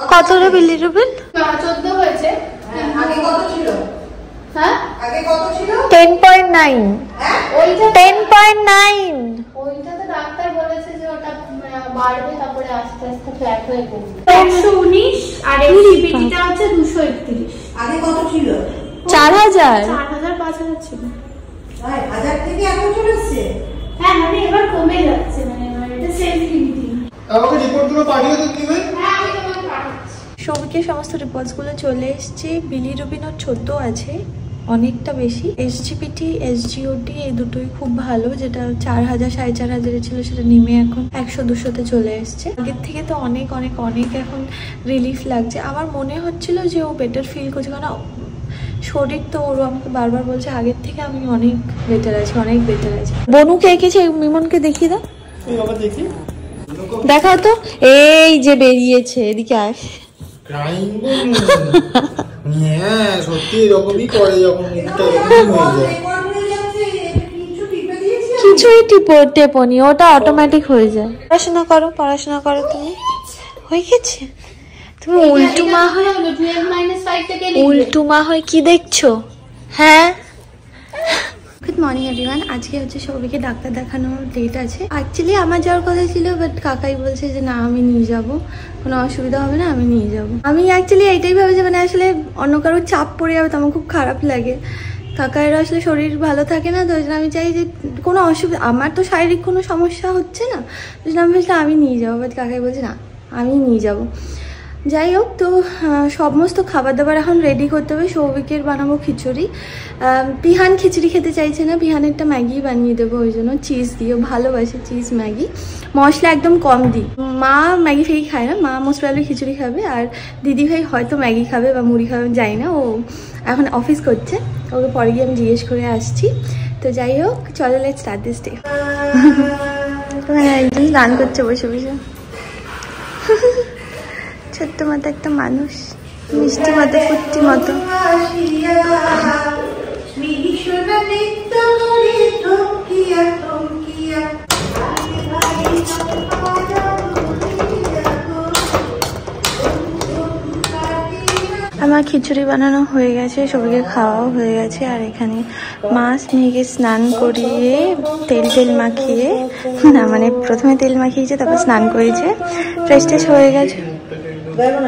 কত রে বিলিরুবিন? 14 হয়েছে। আগে কত ছিল? হ্যাঁ আগে কত ছিল? 10.9। ওইটা 10.9। ওইটা তো ডাক্তার বলেছে যে ওটা বাড়বে, তারপরে আস্তে আস্তে ফ্ল্যাট হয়ে পড়বে। 119 আর এসজিপিটিটা হচ্ছে 231। আগে কত ছিল? 4000। 4000 5000 ছিল। ভাই 1000 থেকে এখন চলে এসেছে। হ্যাঁ মানে এবার কমে যাচ্ছে, মানে এটা সেলফ লিমিটিং। আমাকে রিপোর্টগুলো পাঠিয়ে দাও তুমি। হ্যাঁ আমি তোমাকে পাঠাচ্ছি। সবকে সমস্ত রিপোর্টসগুলো চলে এসছে। বিলিরুবিনও 14 আছে, অনেকটা বেশি। এসজিপিটি এসজিওটি এই দুটোই খুব ভালো, যেটা 4000 4500 ছিল সেটা নেমে এখন 100-200-তে চলে এসছে। আগের থেকে তো অনেক অনেক অনেক এখন রিলিফ লাগছে। আমার মনে হচ্ছিল যে ও বেটার ফিল করছে, কারণ শরীর তো ওর আমাকে বারবার বলছে আগের থেকে আমি অনেক বেটার আছি, অনেক বেটার আছি। বনুকে এঁকেছে, মিমনকে দেখিয়ে দাও, দেখি দেখাও তো। এই যে বেরিয়েছে, এদিকে আয়। হ্যাঁ সত্যি এরকমই করে যখন কিছুই টেপনি, ওটা অটোমেটিক হয়ে যায়। পড়াশোনা করো, পড়াশোনা করো। তুমি হয়ে গেছে? তুমি উল্টুমা হয়ে কি দেখছো? হ্যাঁ। Good morning everyone. আজকে হচ্ছে সবাইকে ডাক্তার দেখানোর ডেট আছে। অ্যাকচুয়ালি আমার যাওয়ার কথা ছিল, বাট কাকাই বলছে যে না আমি নিয়ে যাব, কোনো অসুবিধা হবে না, আমি নিয়ে যাব। আমি অ্যাকচুয়ালি এইটাই ভেবেছি, মানে আসলে অন্য কারোর চাপ পড়ে যাবে তো আমার খুব খারাপ লাগে। কাকাইরা আসলে শরীর ভালো থাকে না, তো ওই জন্য আমি চাই যে কোনো অসুবিধা, আমার তো শারীরিক কোনো সমস্যা হচ্ছে না, ওই জন্য আমি ভাবছিলাম আমি নিয়ে যাবো, বাট কাকাই বলছে না আমি নিয়ে যাব। যাই হোক, তো সমস্ত খাবার দাবার এখন রেডি করতে হবে। সৌভিকের বানাবো খিচুড়ি। পিহান খিচুড়ি খেতে চাইছে না, পিহানেরটা ম্যাগি বানিয়ে দেবো, ওই জন্য চিজ দিয়ে, ভালোবাসে চিজ ম্যাগি, মশলা একদম কম দিই। মা ম্যাগি ফেগি খায় না, মা মোস্ট প্রবাবলি খিচুড়ি খাবে, আর দিদিভাই হয়তো ম্যাগি খাবে বা মুড়ি খাবে, যাই না, ও এখন অফিস করছে, ওকে পরে গিয়ে আমি জিজ্ঞেস করে আসছি। তো যাই হোক, চলো লেটস স্টার্ট দিস ডে। একজন গান করছে বসে বসে, ছোট্ট মতো একটা মানুষ, মিষ্টি মতো ফুটটি মতো। আমার খিচুড়ি বানানো হয়ে গেছে, সবাইকে খাওয়াও হয়ে গেছে, আর এখানে মাছ মেয়েকে স্নান করিয়ে তেল মাখিয়ে, না মানে প্রথমে তেল মাখিয়েছে তারপর স্নান করেছে, ফ্রেশ ট্রেশ হয়ে গেছে। এখন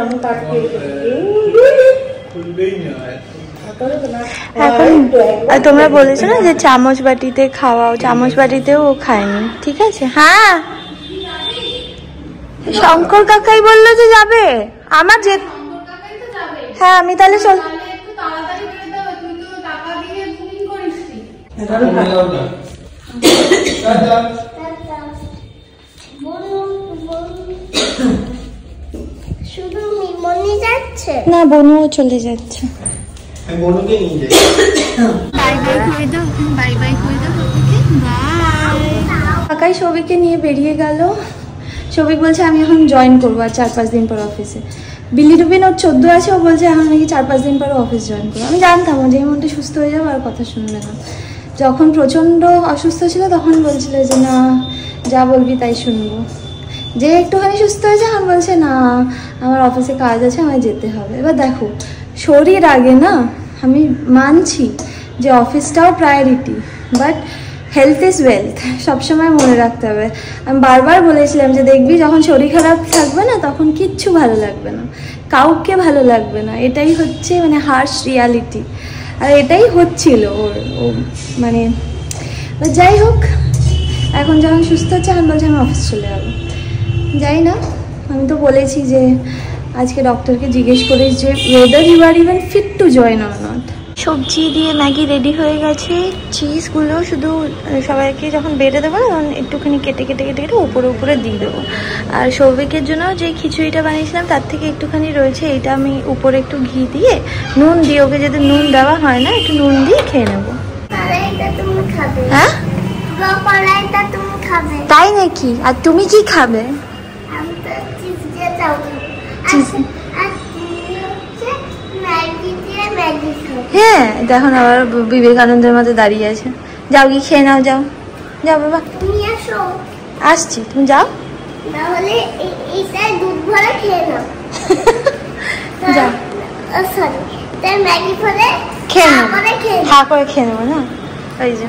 তোমরা বলেছো না যে চামচ বাটিতে খাওয়াও, চামচ বাটিতেও ও খায়নি, ঠিক আছে। হ্যাঁ শঙ্কর কাকাই বললো যে যাবে, আমার যে হ্যাঁ আমি তাহলে চল। না বনুও চলে যাচ্ছে। কাকাই সৌভিককে নিয়ে বেরিয়ে গেল। সৌভিক বলছে আমি এখন জয়েন করবো আর 4-5 দিন পর অফিসে। বিলিরুবিন ওর 14 আছে, ও বলছে এখন নাকি 4-5 দিন পর অফিস জয়েন করবো। আমি জানতাম ও যেই মনটা সুস্থ হয়ে যাবে আর কথা শুনবে না। যখন প্রচণ্ড অসুস্থ ছিল তখন বলছিল যে না যা বলবি তাই শুনবো, যে একটুখানি সুস্থ হয়েছে এখন বলছে না আমার অফিসে কাজ আছে, আমায় যেতে হবে। এবার দেখো শরীর আগে না, আমি মানছি যে অফিসটাও priority, but health is wealth, সবসময় মনে রাখতে হবে। আমি বারবার বলেছিলাম যে দেখবি যখন শরীর খারাপ থাকবে না তখন কিচ্ছু ভালো লাগবে না, কাউকে ভালো লাগবে না, এটাই হচ্ছে মানে হার্শ রিয়ালিটি। আর এটাই হচ্ছিল ওর, ও মানে যাই হোক এখন যখন সুস্থ হচ্ছে এখন বলছে আমি অফিস চলে যাবো। যাই না, আমি তো বলেছি যে আজকে ডক্টরকে জিজ্ঞেস করিস যে whether you are even fit to join or not. সবজি দিয়ে ম্যাগি রেডি হয়ে গেছে, চিজগুলো শুধু সবাইকে যখন বেড়ে দেবো না তখন একটুখানি কেটে উপরে উপরে দিয়ে দেবো। আর সৌভিকের জন্য যে খিচুড়িটা বানিয়েছিলাম তার থেকে একটুখানি রয়েছে, এটা আমি উপরে একটু ঘি দিয়ে নুন দিয়ে, ওকে যদি নুন দেওয়া হয় না একটু নুন দিয়ে খেয়ে নেবো। হ্যাঁ তাই নাকি? আর তুমি কি খাবে? হ্যাঁ দেখো না আবার বিবেকানন্দের মধ্যে দাঁড়িয়ে আছে। যাও কি খেয়ে নাও, যাও যাও বাবা, আসছি, তুমি যাও। সরি তাই ম্যাগি করে খেয়ে নেবো, খেয়ে খা করে খেয়ে নেবো না। এই যে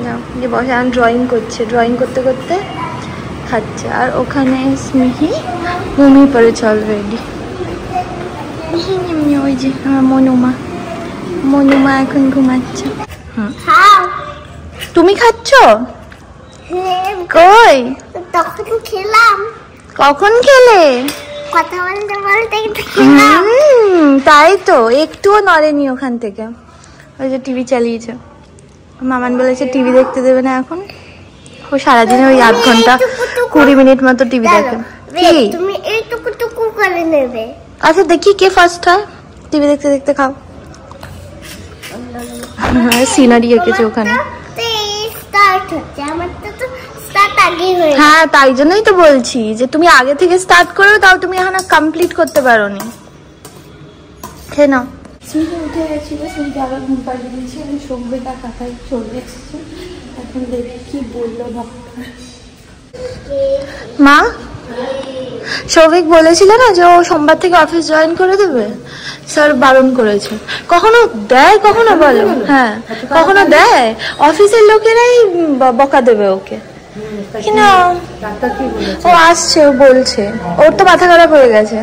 যাও, যে বসে এখন ড্রয়িং করছে, ড্রয়িং করতে করতে খাচ্ছে। আর ওখানে স্মিহি ঘুমিয়ে পড়েছে অলরেডি। ওই যে আমার মনুমা, মনুমা এখন ঘুমাচ্ছে। খাও। তুমি খাচ্ছ? হ্যাঁ, কই তখন খেলাম। কখন খেলে? কথা বলতে বলতে খেলাম। তাই তো, একটুও নড়েনি ওখান থেকে। ওই যে টিভি চালিয়েছে, মামান বলেছে টিভি দেখতে দেবে না এখন। ও সারাদিনে ওই 8 ঘন্টা 20 মিনিট মতো টিভি দেখে। কি তুমি এইটুকু টুকু করে নেবে? আচ্ছা দেখি কে ফার্স্ট হয়, টিভি দেখতে দেখতে খাও। সিনারি এঁকেছে ওখানে। স্টার্ট হচ্ছে, আমার তো স্টার্ট আগে হয়ে। হ্যাঁ তাই জন্যই তো বলছি যে তুমি আগে থেকে স্টার্ট করো, তাও তুমি এখন কমপ্লিট করতে পারোনি। খেয়ে নাও। স্মিতি উঠে গেছিল, স্মিতি আবার ঘুম পাড়িয়ে দিয়েছে। আমি সৌভিক আর কাকাই চলে এসেছে। এখন দেখি কি বললো ডক্টর। মা, সৌভিক বলেছিল না যে ও সোমবার থেকে অফিস জয়েন করে দেবে, স্যার বারণ করেছে। কখনো দেয় কখনো বলো, হ্যাঁ কখনো দেয়, অফিসের লোকেরাই বকা দেবে ওকে। কিনা ও আসছে, ও বলছে ওর তো মাথা খারাপ হয়ে গেছে।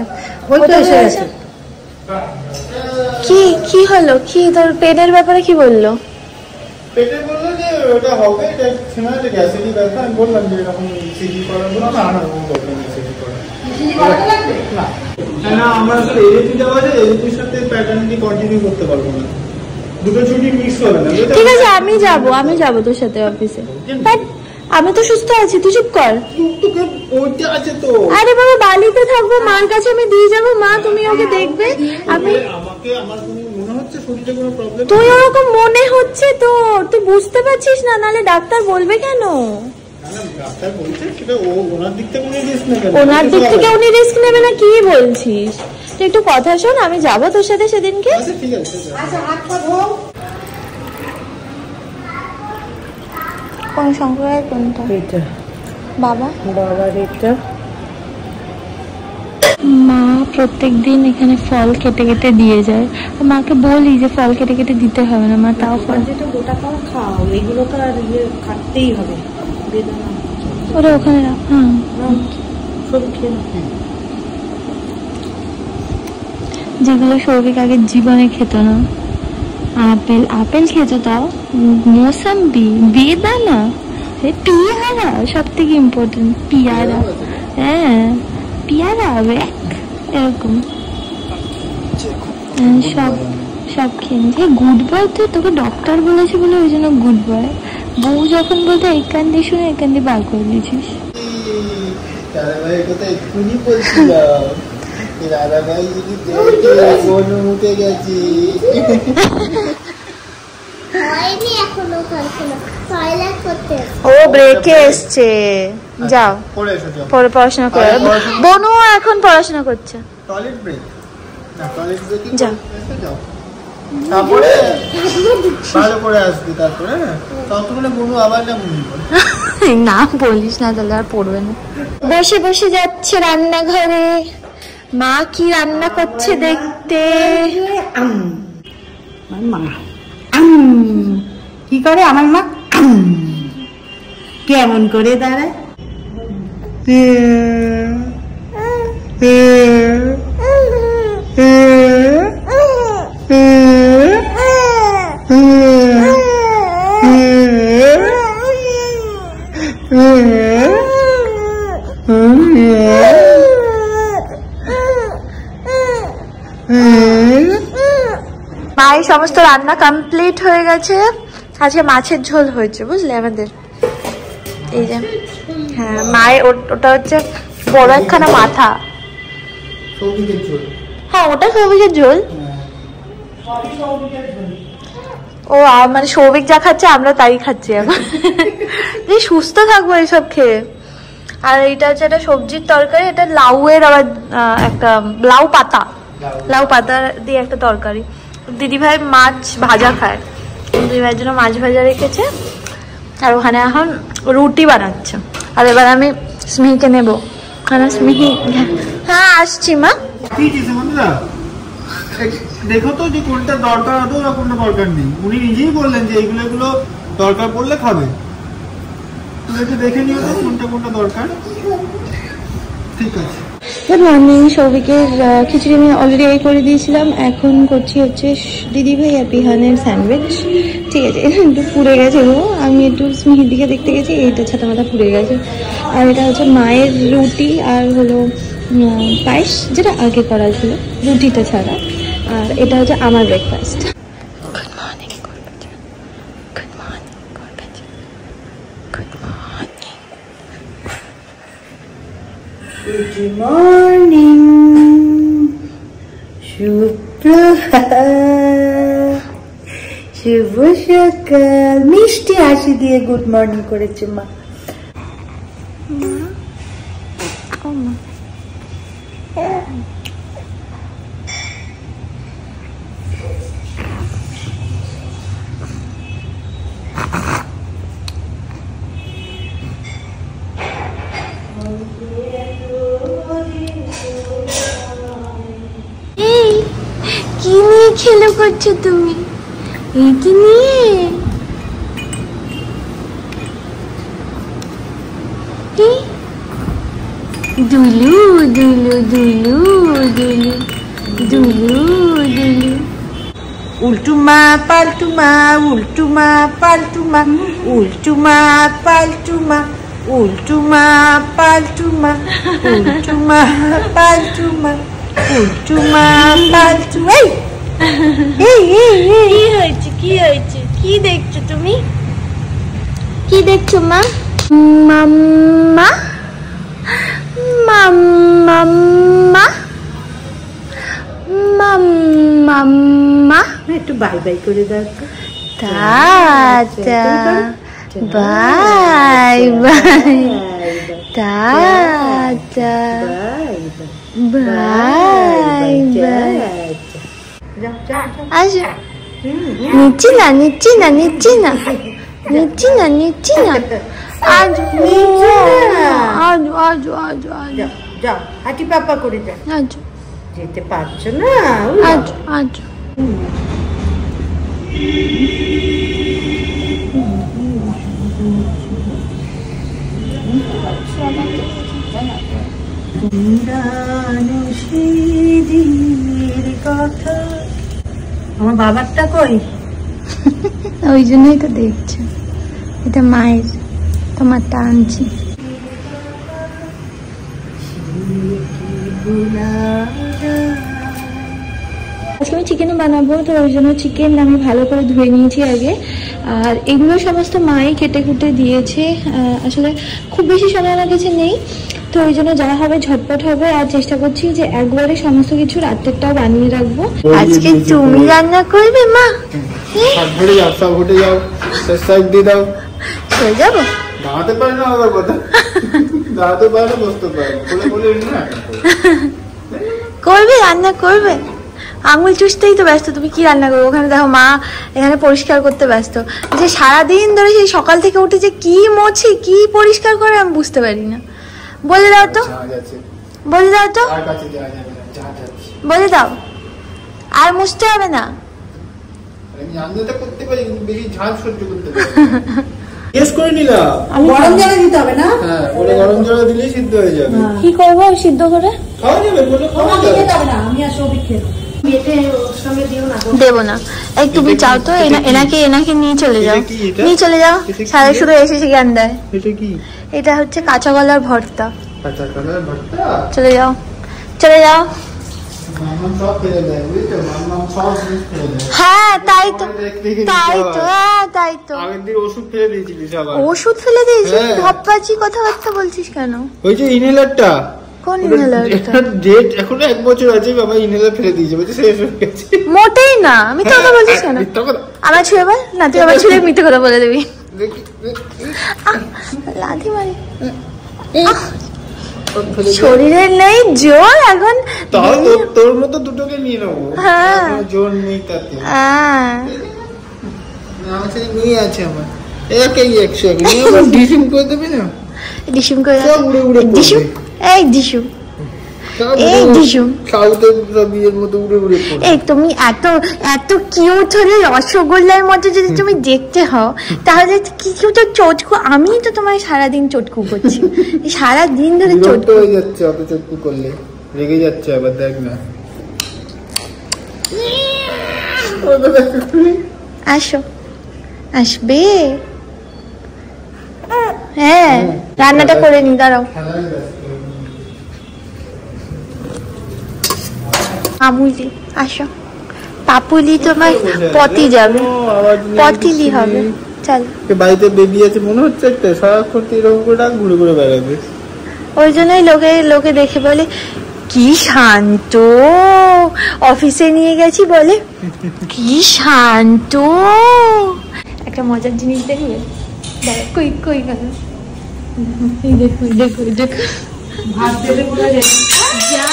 কি কি হলো, কি তোর পেনের ব্যাপারে কি বললো? পেটে বললো যে ওটা হবে, এটা শোনা যে গ্যাসেরই ব্যাপার। আমি বললাম যে এরকম সিজি করার জন্য না না সিজি করা না, আমরা আসলে এলএপি দেওয়া যায়, এলএপির সাথে প্যাটার্নটি কন্টিনিউ করতে পারবো না, দুটো ছুটি মিক্স হবে না। ঠিক আছে আমি যাবো তোর সাথে অফিসে, বাট আমি তো সুস্থ আছি, তুই চুপ কর। তোকে ওইটা আছে তো। আরে বাবা বালিতে থাকবো, মার কাছে আমি দিয়ে যাবো, মা তুমি ওকে দেখবে। আমি আমাকে আমার মনে হচ্ছে শরীরে কোনো প্রবলেম। তুই ওরকম মনে হচ্ছে তো, তুই বুঝতে পারছিস না, নাহলে ডাক্তার বলবে কেন? ডাক্তার বলছে সেটা ওনার দিক থেকে উনি রিস্ক নেবেন। ওনার দিক থেকে উনি রিস্ক নেবে না, কি বলছিস? তুই একটু কথা শোন, আমি যাবো তোর সাথে সেদিনকে। আচ্ছা ঠিক আছে। কোন সম্প্রদায় কোনটা? এটা বাবা বাবার এটা। মা প্রত্যেকদিন এখানে ফল কেটে কেটে দিয়ে যায়, মাকে বলি যে ফল কেটে কেটে দিতে হবে না, মা তাও ফল যেটা গোটা ফল খাও, এগুলো তো আর কাটতেই হবে। বেদানা ওরা ওখানে রাখ। হ্যাঁ সব খেয়ে যেগুলো সৌভিক আগে জীবনে খেত না। আপেল খেত, তাও মৌসাম্বি, বেদানা, পিয়ারা, সব থেকে ইম্পর্টেন্ট পিয়ারা। হ্যাঁ পিয়ারা, এরকম সব খেয়ে নিচ্ছে। গুড বয়, তো তোকে ডক্টর বলেছে বলে ওই জন্য গুড বয়। বউ যখন বলতো এই কান দিয়ে শুনে এই কান দিয়ে বার করে দিয়েছিস। দাদাভাই কথা এক্ষুনি বলছিলাম, দাদাভাই যদি মুখে গেছি। হয়নি এখনো, টয়লেট করতে। ও ব্রেকে এসছে, যাও পড়ে এসো, যাও পরে পড়াশোনা করে। বনু এখন পড়াশোনা করছে। টয়লেট ব্রেক না, টয়লেট ব্রেক যাও। যাও, তারপরে ভালো করে আসবি। তারপরে ততক্ষণে বনু আবার না ঘুমিয়ে পড়ে। না বলিস না, তাহলে আর পড়বে না। বসে বসে যাচ্ছে রান্নাঘরে, মা কি রান্না করছে দেখতে। মা কি করে আমার মা? কেমন করে দাঁড়ায়? মায়ের সমস্ত রান্না কমপ্লিট হয়ে গেছে। আজকে মাছের ঝোল হয়েছে বুঝলে আমাদের, এই যে। হ্যাঁ মায়ের ওটা হচ্ছে বড় একখানা মাথা। হ্যাঁ ওটা সৌভিকের ঝোল। ও মানে সৌভিক যা খাচ্ছে আমরা তাই খাচ্ছি এখন। যে সুস্থ থাকবো এইসব খেয়ে। আর এটা হচ্ছে একটা সবজির তরকারি, এটা লাউয়ের আবার একটা লাউ পাতা দিয়ে একটা তরকারি। দিদিভাই মাছ ভাজা খায়, দিদিভাইয়ের জন্য মাছ ভাজা রেখেছে। আর ওখানে এখন রুটি বানাচ্ছে। আর এবার আমি স্মিহিকে নেবো। স্মিহি হ্যাঁ আসছি মা। দেখো তো যে কোনটা দরকার আদৌ না কোনটা দরকার নেই। উনি নিজেই বললেন যে এগুলো দরকার পড়লে খাবে। তুমি একটু দেখে নিও তো কোনটা কোনটা দরকার। ঠিক আছে। Good morning. সৌভিকের খিচুড়ি আমি অলরেডি করে দিয়েছিলাম। এখন করছি হচ্ছে দিদিভাই আর বিহানের স্যান্ডউইচ। ঠিক আছে, একটু পুড়ে গেছে গো। আমি একটু স্মিহির দিকে দেখতে গেছি, এইটা ছাতা মাথা পুড়ে গেছে। আর এটা হচ্ছে মায়ের রুটি আর হলো পায়েস, যেটা আগে করা ছিল রুটিটা ছাড়া। আর এটা হচ্ছে আমার breakfast. Good morning. Good morning. Good morning. Good morning, সুপ্রভাত, শুভ সকাল। মিষ্টি হাসি দিয়ে গুড মর্নিং করেছে মা। এই কি নিয়ে খেলা করছো তুমি? এইটি নিয়ে দুলু দুলু দুলু দুলু দুলু দুলু। উল্টুমা পাল্টুমা, উল্টুমা পাল্টুমা, উল্টুমা পাল্টুমা, উল্টুমা পাল্টুমা, উল্টুমা পাল্টুমা, উল্টুমা পাল্টুমা। এই কি হয়েছে? কি হয়েছে? কি দেখছো তুমি? কি দেখছো মা? মাম্মা মাম্মা মাম্মা। একটু বাই বাই করে দাও। Tata, bye bye, tata, bye bye. আসো, নিচ্ছি না নিচ্ছি না নিচ্ছি না নিচ্ছি না নিচ্ছি না। আজ আজ আজ আজ আজ যাও, হাঁটি পাপা করে যাও। আজ যেতে পারছো না? আজ আজ কথা। আমার বাবারটা কই? ওই জন্যই তো দেখছো। এটা মায়ের, তোমারটা আনছি। আজকে আমি চিকেন বানাবো, তো ওই জন্য চিকেন আমি ভালো করে ধুয়ে নিয়েছি আগে। আর এগুলো সমস্ত মাই কেটে কুটে দিয়েছে। আসলে খুব বেশি সময় আমার কাছে নেই, তো ওই জন্য যা হবে ঝটপট হবে। আর চেষ্টা করছি যে একবারে সমস্ত কিছু রাত্রেরটাও বানিয়ে রাখবো। আজকে তুমি রান্না করবে মা? ঘটে যাও, সব ঘটে যাও, সাইড দিয়ে দাও। চলে যাবো? দাঁড়াতে পারে না আবার কথা, দাঁড়াতে পারে না, বসতে পারে না, বলে না করবে, রান্না করবে। আঙুল চুষতেই তো ব্যস্ত। তুমি কি রান্না করবে? ওখানে দেখো মা এখানে পরিষ্কার করতে ব্যস্ত। যে সারাদিন ধরে সেই সকাল থেকে উঠে যে কি মোছে কি পরিষ্কার করে আমি বুঝতে পারি না। বলে দাও তো, বলে দাও তো, বলে দাও। আর মুছতে হবে না? করতে পারি, বেশি ঝাল সহ্য করতে পারি। টেস্ট করে নিলাম। গরম জলে দিতে হবে না? হ্যাঁ, ওটা গরম জলে দিলেই সিদ্ধ হয়ে যাবে। কি করবো সিদ্ধ করে? খাওয়া যাবে, বলে খাওয়া যাবে। আমি আর সবই খেয়ে দেবো না। এই তুমি চাও তো এনাকে নিয়ে চলে যাও, নিয়ে চলে যাও। সারা শুধু এসেছে জ্ঞান দেয়। এটা কি? এটা হচ্ছে কাঁচা কলার ভর্তা। কাঁচা কলার ভর্তা? চলে যাও, চলে যাও। মামা সব ফেলে দেয়, বুঝছো? মামা সব জিনিস ফেলে দেয়। হ্যাঁ তাই তো, তাই তো, হ্যাঁ তাই তো। আগের দিন ওষুধ ফেলে দিয়েছিলিস আবার। ওষুধ ফেলে দিয়েছিস? হ্যাঁ। ভাবপাচি কথাবার্তা বলছিস কেন? ওই যে ইনহেলারটা। কোন ইনহেলারটা? ডেট এখনো 1 বছর আছে, বাবা ইনহেলার ফেলে দিয়েছে, বলছে শেষ হয়ে গেছে। মোটেই না। আমি তো কথা বলছিস কেন? মিথ্যা কথা। আমার ছুঁয়ে বল না, তুই আমার ছুঁয়ে মিথ্যে কথা বলে দিবি। দেখি, লাথি মারি। শরীরের নেই জোর এখন। তাহলে তোর মতো দুটোকে নিয়ে নেবো। হ্যাঁ। জোর নেই তাতে। হ্যাঁ, আমার সাথে নিয়ে আছে আমার। একেই 100 নিয়ে আবার ডিসিম করে দেবে না? ডিসুম করে সব উড়ে উড়ে পড়বে। ডিসুম, এই ডিসুম এই দিশু সাউথের সব বিয়ের মতো উড়ে উড়ে পড়ে। এই তুমি এত এত কিউট হলে রসগোল্লার মতো যদি তুমি দেখতে হও তাহলে কি কিউট চটকু, আমি তো তোমায় সারাদিন চটকু করছি, সারাদিন ধরে বিরক্ত চটকু হয়ে যাচ্ছে অত চটকু করলে, রেগে যাচ্ছে আবার দেখ না। আসো, আসবে। হ্যাঁ রান্নাটা করে নি, দাঁড়াও। আমুলি আসো, পাপুলি তোমার পতি যাবে, পতিলি হবে। চল, বাড়িতে বেবি আছে মনে হচ্ছে একটা, সারাক্ষণ এরকম করে ডাক ঘুরে ঘুরে বেড়াবে। ওই জন্যই লোকে দেখে বলে কি শান্ত, অফিসে নিয়ে গেছি বলে কি শান্ত। একটা মজার জিনিস দেখবে, কই কই গেল, দেখো দেখো দেখো, ভাত দেবে বলে যা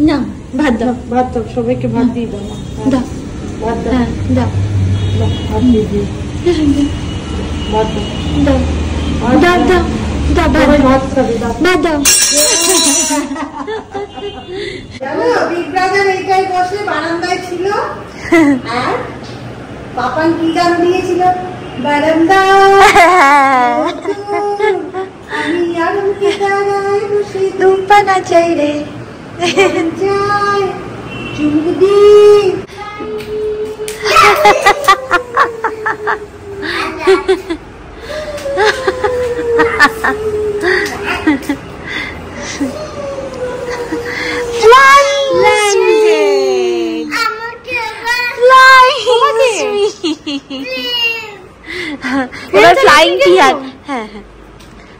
না, ভাত দাও, ভাত দাও, সবাইকে ভাত দিয়ে দাও, দাও, ভাত দাও, হ্যাঁ দাও, ভাত দিয়ে দিও, ভাত দাও, দাও দাও দাও দাও, সবাই ভাত খাবে, দাও। ভাত দাও। জানো বিগ ব্রাদার এইটাই বসে বারান্দায় ছিল, আর পাপান কি গান দিয়েছিল, বারান্দা আমি আর কিতারায় বসে দুপা না চাই রে, যাই চুমুক দি। এবার ফ্লাইং পিহান, হ্যাঁ হ্যাঁ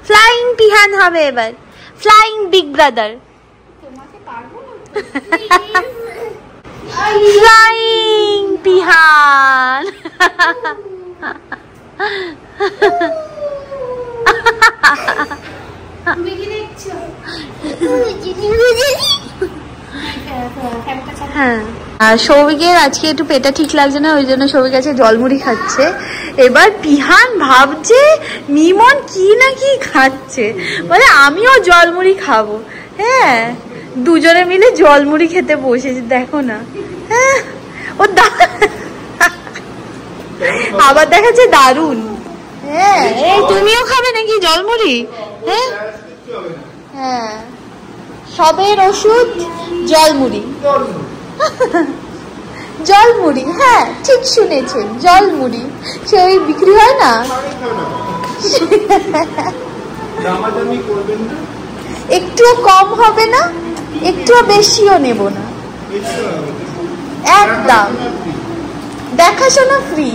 ফ্লাইং পিহান হবে এবার, ফ্লাইং বিগ ব্রাদার, ফ্লাইং পিহান। তুমি কি দেখছো? হ্যাঁ, আর সৌভিকের আজকে একটু পেটটা ঠিক লাগছে না, ওই জন্য সৌভিক আছে জলমুড়ি খাচ্ছে। এবার পিহান ভাবছে মিমন কি না কি খাচ্ছে, বলে আমিও জলমুড়ি খাবো। হ্যাঁ, দুজনে মিলে জলমুড়ি খেতে বসেছে, দেখো না। হ্যাঁ, ও আবার দেখাচ্ছে দারুন। হ্যাঁ, এই তুমিও খাবে নাকি জলমুড়ি? হ্যাঁ হ্যাঁ, সবের ওষুধ জলমুড়ি। জলমুড়ি, হ্যাঁ ঠিক শুনেছেন, জলমুড়ি। সে ওই বিক্রি হয় না, একটুও কম হবে না, একটুও বেশিও নেব না, একদম দেখাশোনা ফ্রি।